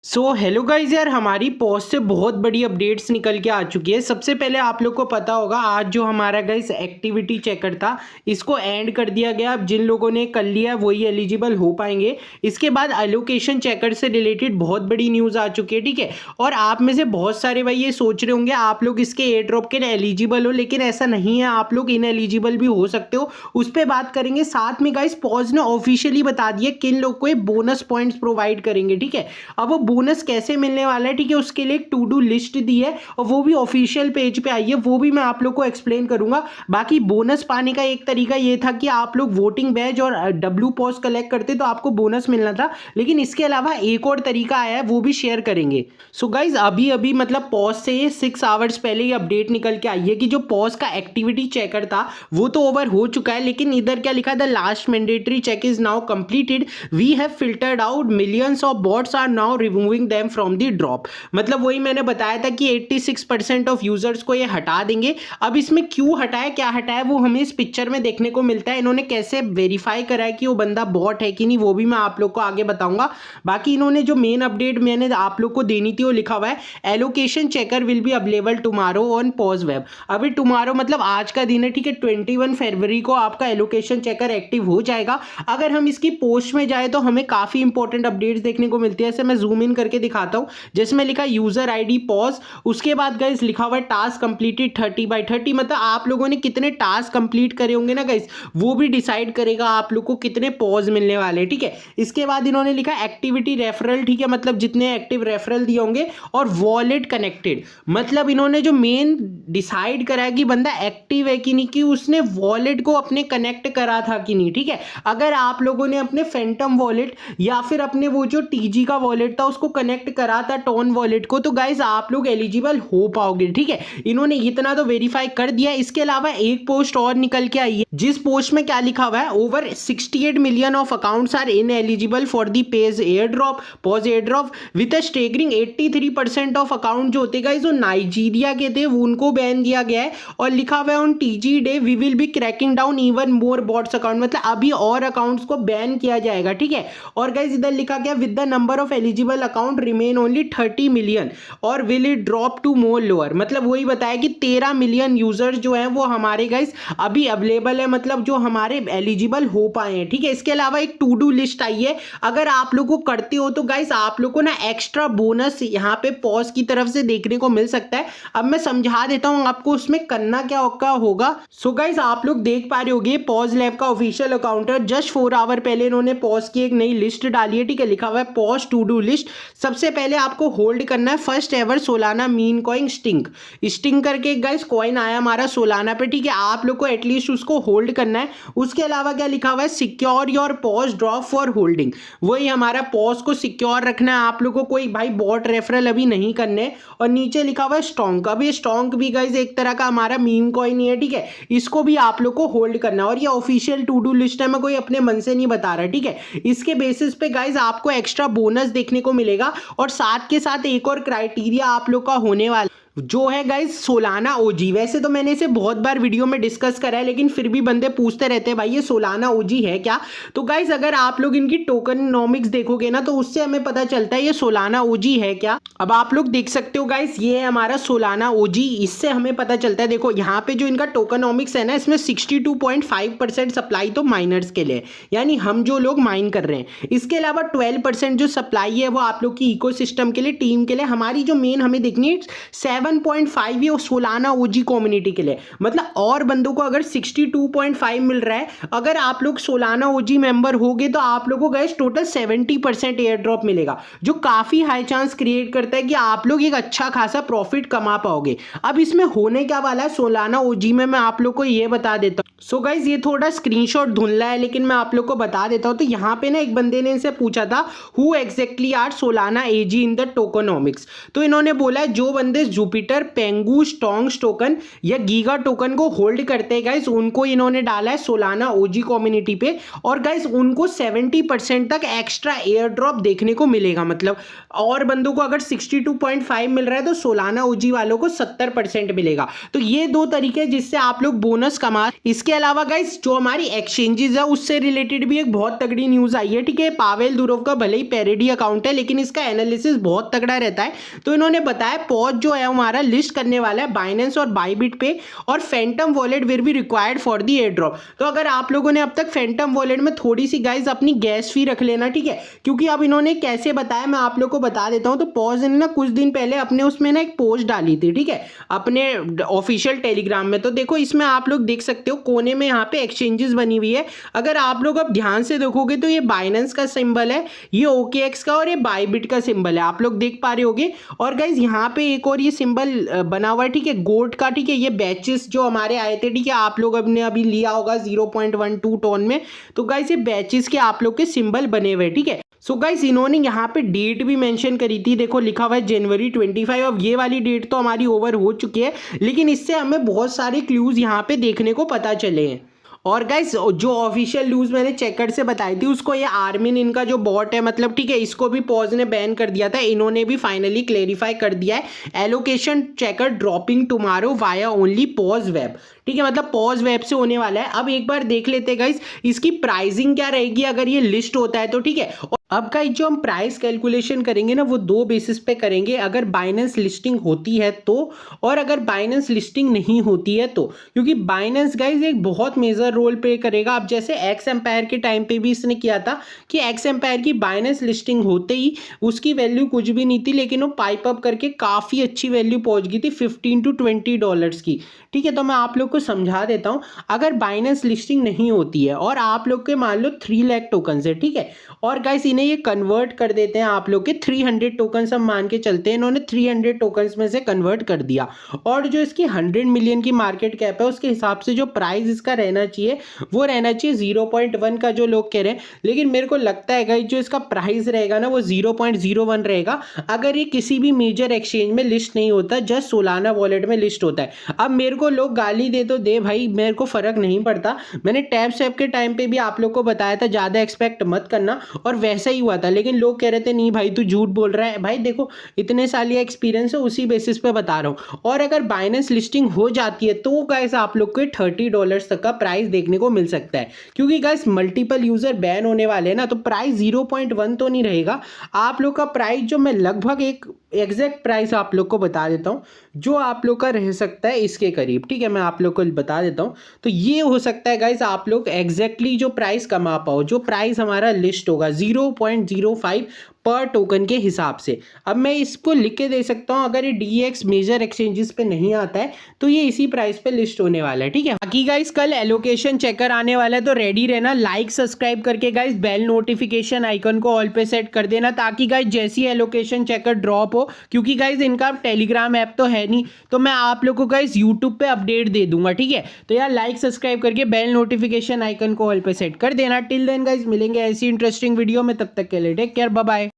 Hello guys यार, हमारी post से बहुत बड़ी अपडेट्स निकल के आ चुकी है। सबसे पहले आप लोग को पता होगा, आज जो हमारा गाइज एक्टिविटी चेकर था, इसको एंड कर दिया गया। अब जिन लोगों ने कर लिया वही एलिजिबल हो पाएंगे। इसके बाद एलोकेशन चेकर से रिलेटेड बहुत बड़ी न्यूज़ आ चुकी है, ठीक है। और आप में से बहुत सारे भाई ये सोच रहे होंगे आप लोग इसके एयर ड्रॉप के एलिजिबल हो, लेकिन ऐसा नहीं है, आप लोग इन एलिजिबल भी हो सकते हो। उस पर बात करेंगे। साथ में गाइज पॉज ने ऑफिशियली बता दिया किन लोग को ये बोनस पॉइंट्स प्रोवाइड करेंगे, ठीक है। अब वो बोनस कैसे मिलने वाला है, ठीक है, उसके लिए एक टू डू लिस्ट दी है और वो भी ऑफिशियल पेज पे आई है, वो भी मैं आप लोग को एक्सप्लेन करूंगा। बाकी बोनस पाने का एक तरीका ये था कि आप लोग वोटिंग बैज और डब्ल्यू पॉज कलेक्ट करते तो आपको बोनस मिलना था, लेकिन इसके अलावा एक और तरीका आया है, वो भी शेयर करेंगे। सो गाइज अभी अभी मतलब पॉज से 6 आवर्स पहले ये अपडेट निकल के आई है कि जो पॉज का एक्टिविटी चेकर था वो तो ओवर हो चुका है, लेकिन इधर क्या लिखा है, the last mandatory check is now completed, we have filtered out millions of bots are now removing them from the drop. मतलब वही मैंने बताया था कि 86% ऑफ यूजर्स को ये हटा देंगे। अब इसमें क्यों हटाया, क्या हटाया, वो हमें इस पिक्चर में देखने को मिलता है। इन्होंने कैसे वेरीफाई करा है कि वो बंदा बॉट है कि नहीं, वो भी मैं आप लोग को आगे बताऊंगा। बाकी इन्होंने जो मेन अपडेट मैंने आप लोग को देनी थी वो लिखा हुआ है, allocation checker will be available tomorrow on pause web. अभी टुमारो मतलब आज का दिन है, ठीक है, 21 फरवरी को आपका एलोकेशन चेकर एक्टिव हो जाएगा। अगर हम इसकी पोस्ट में जाए तो हमें काफी इंपॉर्टेंट अपडेट्स देखने को मिलती है। ऐसे मैं जूम इन करके दिखाता हूं, जिसमें लिखा यूजर आईडी पॉज, उसके बाद गाइस लिखा हुआ है टास्क कंप्लीटेड 30/30। मतलब आप लोगों ने कितने टास्क कंप्लीट करे होंगे ना गाइस, वो भी डिसाइड करेगा आप लोग को कितने पॉज मिलने वाले, ठीक है। इसके बाद इन्होंने लिखा एक्टिविटी रेफरल, ठीक है, मतलब जितने एक्टिव रेफरल दिए होंगे, और वॉलेट कनेक्टेड। मतलब इन्होंने जो मेन डिसाइड करा है कि बंदा एक्टिव है कि नहीं, कि उसने वॉलेट को अपने कनेक्ट करा था कि नहीं, ठीक है। अगर आप लोगों ने अपने फैंटम वॉलेट या फिर अपने वो जो टीजी का वॉलेट था उसको कनेक्ट करा था टोन वॉलेट को, तो गाइस आप लोग एलिजिबल हो पाओगे, ठीक है। इन्होंने इतना तो वेरीफाई कर दिया। इसके अलावा एक पोस्ट और निकल के आई है, जिस पोस्ट में क्या लिखा हुआ है, over 68 million of accounts are in eligible for the page air drop, paws air drop, with a staggering 83% of account जो होते गाइस वो नाइजीरिया के थे, उनको बैन किया गया है। और लिखा हुआ है on TG day we will be cracking down even more bots account, मतलब अभी और अकाउंट्स को बैन किया जाएगा, ठीक है। और गाइस इधर लिखा गया with the number of eligible account remain only 30 million और will it drop to more lower. मतलब वही बताया कि 13 मिलियन यूजर्स जो हैं वो हमारे गाइस अभी अवेलेबल है, मतलब जो हमारे एलिजिबल हो पाए हैं, ठीक है। इसके अलावा एक टू डू लिस्ट आई है, अगर आप लोग को करते हो तो गाइस आप लोग को ना एक्स्ट्रा बोनस यहाँ पे पॉज की तरफ से देखने को मिल सकता है। अब मैं समझा देता हूँ आपको उसमें करना क्या होगा। सो गाइस आप लोग देख पा रहे होगे पॉज लैब का ऑफिशियल अकाउंट है, जस्ट 4 आवर पहले इन्होंने पॉज की एक नई लिस्ट डाली है, ठीक है। लिखा हुआ है पॉज टू डू लिस्ट। सबसे पहले आपको होल्ड करना है first ever Solana mean coin sting करके एक गाइस कॉइन आया हमारा सोलाना पे, ठीक है। आप लोग को एटलीस्ट उसको होल्ड करना है। उसके अलावा क्या लिखा हुआ है, secure your pause drop for holding, वही हमारा पॉज को सिक्योर रखना है। आप लोग को कोई भाई बॉट रेफरल अभी नहीं करने। और नीचे लिखा हुआ है स्टोंक, अब ये स्टोंक भी गाइस एक तरह का हमारा मीम कॉइन ही है, ठीक है। इसको भी आप लोग को होल्ड करना है और ये ऑफिशियल टू डू लिस्ट है, मैं कोई अपने मन से नहीं बता रहा, ठीक है। इसके बेसिस पे गाइस आपको एक्स्ट्रा बोनस देखने को मिलेगा। और साथ के साथ एक और क्राइटेरिया आप लोग का होने वाला जो है गाइस सोलाना ओजी। वैसे तो मैंने इसे बहुत बार वीडियो में डिस्कस करा है, लेकिन फिर भी बंदे पूछते रहते हैं भाई ये सोलाना ओजी है क्या। तो गाइस अगर आप लोग इनकी टोकनोमिक्स देखोगे ना तो उससे हमें पता चलता है ये सोलाना ओजी है क्या। अब आप लोग देख सकते हो गाइस ये है हमारा सोलाना ओजी, इससे हमें पता चलता है। देखो यहाँ पे जो इनका टोकनोमिक्स है ना, इसमें 62.5% सप्लाई तो माइनर्स के लिए, यानी हम जो लोग माइन कर रहे हैं। इसके अलावा 12% जो सप्लाई है वो आप लोग की इकोसिस्टम के लिए, टीम के लिए। हमारी जो मेन हमें देखनी है 7.5 ये सोलाना ओजी कम्युनिटी के लिए, मतलब और बंदों को अगर 62.5 मिल रहा है, अगर आप लोग सोलाना ओजी मेंबर होगे तो आप लोगों को गाइस टोटल 70% एयर ड्रॉप मिलेगा, जो काफी हाई चांस क्रिएट करता है कि आप लोग एक अच्छा खासा प्रॉफिट कमा पाओगे। अब इसमें होने क्या वाला है सोलाना ओजी में, मैं आप लोग को ये बता देता हूँ। सो गाइस ये थोड़ा स्क्रीनशॉट धुंधला है, लेकिन मैं आप लोग को बता देता हूँ। तो यहाँ पे ना एक बंदे ने इनसे पूछा था who exactly are Solana OG in the tokenomics, तो इन्होंने बोला है जो बंदे जुपिटर, पेंगू, स्टोंग्स टोकन या गीगा टोकन को होल्ड करते हैं गाइस, उनको इन्होंने डाला है सोलाना ओजी कम्युनिटी पे। और गाइस उनको 70% तक एक्स्ट्रा एयर ड्रॉप देखने को मिलेगा। मतलब और बंदों को अगर 62.5 मिल रहा है तो सोलाना ओजी वालों को 70% मिलेगा। तो ये दो तरीके जिससे आप लोग बोनस कमा। इसके इसके अलावा गाइस जो हमारी एक्सचेंजेस है उससे रिलेटेड भी एक बहुत तगड़ी न्यूज आई है, ठीक है। पावेल दुरोव का भले ही पैरेडी अकाउंट है लेकिन इसका एनालिसिस बहुत तगड़ा रहता है। तो इन्होंने बताया पॉज जो है हमारा लिस्ट करने वाला है बाइनेंस और बाइबिट पे, और Phantom wallet will be required for the air drop. तो अगर आप लोगों ने अब तक फैंटम वॉलेट में थोड़ी सी गाइस अपनी गैस फी रख लेना, ठीक है, क्योंकि अब इन्होंने कैसे बताया मैं आप लोग को बता देता हूं। तो पॉज ने ना कुछ दिन पहले अपने उसमें ना एक पोस्ट डाली थी, ठीक है, अपने ऑफिशियल टेलीग्राम में। तो देखो इसमें आप लोग देख सकते हो कोने में यहाँ पे एक्सचेंजेस बनी हुई है। अगर आप लोग अब ध्यान से देखोगे तो ये बाइनेंस का सिंबल है, ये OKX का, और ये बाइबिट का सिंबल है, आप लोग देख पा रहे होगे। और गाइज यहाँ पे एक और ये सिंबल बना हुआ है, ठीक है, गोल्ड का, ठीक है। ये बैचेस जो हमारे आए थे, ठीक है, आप लोग ने अभी लिया होगा 0.12 टोन में। तो गाइज ये बैचेस के आप लोग के सिंबल बने हुए, ठीक है। सो गाइस इन्होंने यहाँ पे डेट भी मेंशन करी थी, देखो लिखा हुआ है जनवरी 25। अब ये वाली डेट तो हमारी ओवर हो चुकी है, लेकिन इससे हमें बहुत सारे क्लूज यहाँ पे देखने को पता चले हैं। और गाइस जो ऑफिशियल न्यूज़ मैंने चेकर से बताई थी उसको ये आर्मिन इनका जो बॉट है, मतलब ठीक है, इसको भी पॉज ने बैन कर दिया था। इन्होंने भी फाइनली क्लेरिफाई कर दिया है allocation checker dropping tomorrow via only pause web, ठीक है, मतलब पॉज वेब से होने वाला है। अब एक बार देख लेते गाइस इसकी प्राइसिंग क्या रहेगी अगर ये लिस्ट होता है तो, ठीक है। अब गाइस जो हम प्राइस कैलकुलेशन करेंगे ना वो दो बेसिस पे करेंगे, अगर बाइनेंस लिस्टिंग होती है तो, और अगर बाइनेंस लिस्टिंग नहीं होती है तो, क्योंकि बाइनेंस गाइस एक बहुत मेजर रोल प्ले करेगा। अब जैसे एक्स एम्पायर के टाइम पे भी इसने किया था कि एक्स एम्पायर की बाइनेंस लिस्टिंग होते ही उसकी वैल्यू कुछ भी नहीं थी, लेकिन वो पाइप अप करके काफ़ी अच्छी वैल्यू पहुंच गई थी $15 to $20 की, ठीक है। तो मैं आप लोग को समझा देता हूँ, अगर बाइनेंस लिस्टिंग नहीं होती है और आप लोग के मान लो 3 लाख टोकन है, ठीक है, और गाइस इन्हें ये कन्वर्ट कर देते हैं आप लोग के 300 टोकन्स, हम मान के चलते हैं इन्होंने 300 टोकन्स में से कन्वर्ट कर दिया, और जो इसकी 100 मिलियन की मार्केट कैप है उसके हिसाब से जो प्राइस इसका रहना चाहिए वो रहना चाहिए 0.1 का, जो लोग कह रहे हैं। लेकिन मेरे को लगता है गाइस जो इसका प्राइस रहेगा ना वो 0.01 रहेगा, अगर ये किसी भी मेजर एक्सचेंज में लिस्ट नहीं होता, जस्ट सोलाना वॉलेट में लिस्ट होता है। अब मेरे को लोग गाली दे तो दे भाई, मेरे को फर्क नहीं पड़ता। मैंने टैप स्वैप के टाइम पे भी आप लोग को बताया था ज़्यादा एक्सपेक्ट मत करना, और वैसा ही हुआ था। लेकिन लोग कह रहे थे नहीं भाई तू झूठ बोल रहा है। भाई देखो इतने साल या एक्सपीरियंस है, उसी बेसिस पे बता रहा हूँ। और अगर बाइनेंस लिस्टिंग हो जाती है तो गाइस आप लोग को $30 तक का प्राइस देखने को मिल सकता है, क्योंकि गाइस मल्टीपल यूजर बैन होने वाले हैं ना, तो प्राइस 0.1 तो नहीं रहेगा। आप लोग का प्राइस जो मैं लगभग एक एग्जैक्ट प्राइस आप लोग को बता देता हूँ जो आप लोग का रह सकता है इसके करीब, ठीक है, मैं आप लोग को बता देता हूँ। तो ये हो सकता है गाइस आप लोग एग्जैक्टली जो प्राइस कमा पाओ, जो प्राइस हमारा लिस्ट होगा 0.05 पर टोकन के हिसाब से। अब मैं इसको लिख के दे सकता हूँ, अगर ये DEX मेजर एक्सचेंजेस पे नहीं आता है तो ये इसी प्राइस पे लिस्ट होने वाला है, ठीक है। बाकी गाइस कल एलोकेशन चेकर आने वाला है तो रेडी रहना, लाइक सब्सक्राइब करके गाइस बेल नोटिफिकेशन आइकन को ऑल पे सेट कर देना, ताकि गाइस जैसी एलोकेशन चेकर ड्रॉप हो, क्योंकि गाइस इनका टेलीग्राम ऐप तो है नहीं, तो मैं आप लोग को गाइस यूट्यूब पे अपडेट दे दूंगा, ठीक है। तो यार लाइक सब्सक्राइब करके बेल नोटिफिकेशन आइकन को ऑल पे सेट कर देना। टिल देन गाइस मिलेंगे ऐसी इंटरेस्टिंग वीडियो में, तब तक के लिए टेक केयर, बाय बाय।